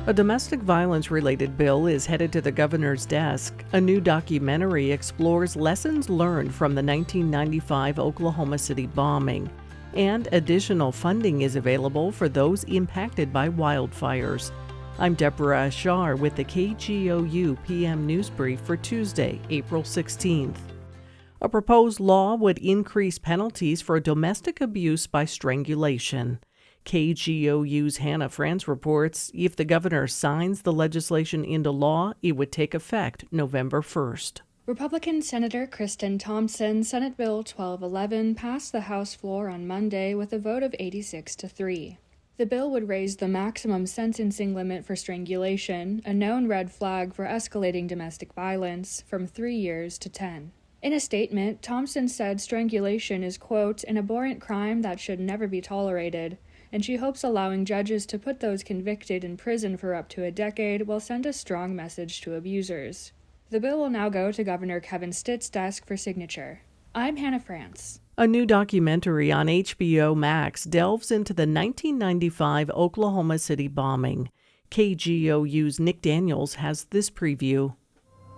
A domestic violence-related bill is headed to the governor's desk. A new documentary explores lessons learned from the 1995 Oklahoma City bombing. And additional funding is available for those impacted by wildfires. I'm Deborah Ashar with the KGOU PM News Brief for Tuesday, April 16th. A proposed law would increase penalties for domestic abuse by strangulation. KGOU's Hannah Franz reports if the governor signs the legislation into law, it would take effect November 1st. Republican Senator Kristen Thompson, Senate Bill 1211, passed the House floor on Monday with a vote of 86-3. The bill would raise the maximum sentencing limit for strangulation, a known red flag for escalating domestic violence, from 3 years to 10. In a statement, Thompson said strangulation is, quote, an abhorrent crime that should never be tolerated, and she hopes allowing judges to put those convicted in prison for up to a decade will send a strong message to abusers. The bill will now go to Governor Kevin Stitt's desk for signature. I'm Hannah Franz. A new documentary on HBO Max delves into the 1995 Oklahoma City bombing. KGOU's Nick Daniels has this preview.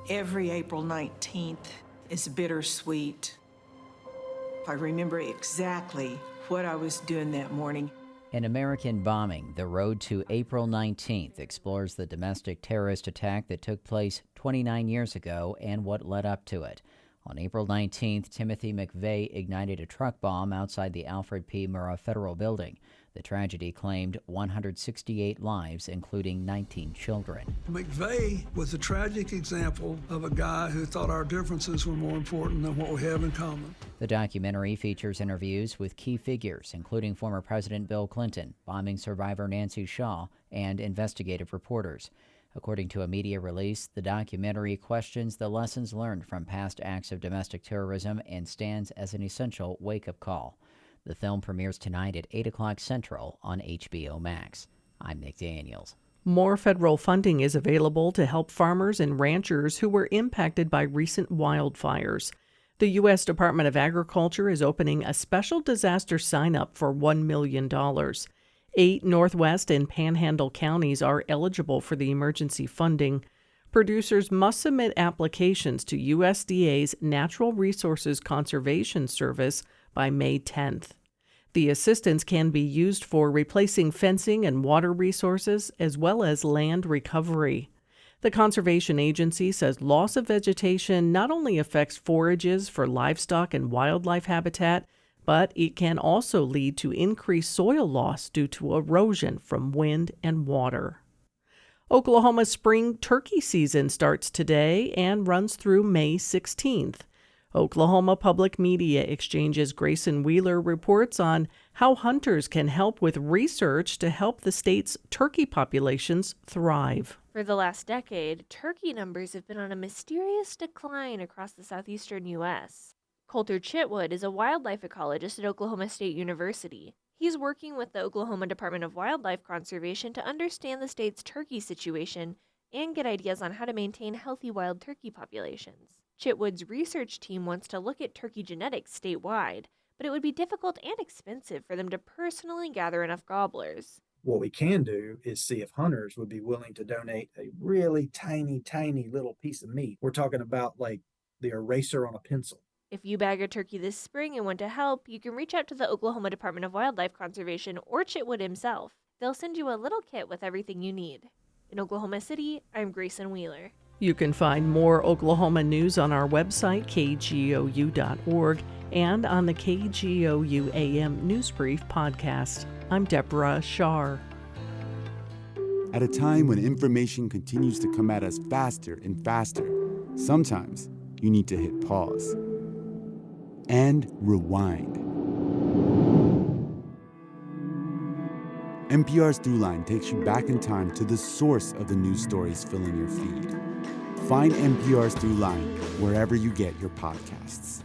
Every April 19th is bittersweet. I remember exactly what I was doing that morning. An American Bombing, The Road to April 19th, explores the domestic terrorist attack that took place 29 years ago and what led up to it. On April 19th, Timothy McVeigh ignited a truck bomb outside the Alfred P. Murrah Federal Building. The tragedy claimed 168 lives, including 19 children. McVeigh was a tragic example of a guy who thought our differences were more important than what we have in common. The documentary features interviews with key figures, including former President Bill Clinton, bombing survivor Nancy Shaw, and investigative reporters. According to a media release, the documentary questions the lessons learned from past acts of domestic terrorism and stands as an essential wake-up call. The film premieres tonight at 8 o'clock Central on HBO Max. I'm Nick Daniels. More federal funding is available to help farmers and ranchers who were impacted by recent wildfires. The U.S. Department of Agriculture is opening a special disaster sign-up for $1 million. 8 Northwest and Panhandle counties are eligible for the emergency funding. Producers must submit applications to USDA's Natural Resources Conservation Service by May 10th. The assistance can be used for replacing fencing and water resources, as well as land recovery. The Conservation Agency says loss of vegetation not only affects forages for livestock and wildlife habitat, but it can also lead to increased soil loss due to erosion from wind and water. Oklahoma's spring turkey season starts today and runs through May 16th. Oklahoma Public Media Exchange's Grayson Wheeler reports on how hunters can help with research to help the state's turkey populations thrive. For the last decade, turkey numbers have been on a mysterious decline across the southeastern U.S. Coulter Chitwood is a wildlife ecologist at Oklahoma State University. He's working with the Oklahoma Department of Wildlife Conservation to understand the state's turkey situation and get ideas on how to maintain healthy wild turkey populations. Chitwood's research team wants to look at turkey genetics statewide, but it would be difficult and expensive for them to personally gather enough gobblers. What we can do is see if hunters would be willing to donate a really tiny little piece of meat. We're talking about like the eraser on a pencil. If you bag a turkey this spring and want to help, you can reach out to the Oklahoma Department of Wildlife Conservation or Chitwood himself. They'll send you a little kit with everything you need. In Oklahoma City, I'm Grayson Wheeler. You can find more Oklahoma news on our website, kgou.org, and on the KGOU AM News Brief podcast. I'm Deborah Ashar. At a time when information continues to come at us faster and faster, sometimes you need to hit pause and rewind. NPR's Throughline takes you back in time to the source of the news stories filling your feed. Find NPR's Throughline wherever you get your podcasts.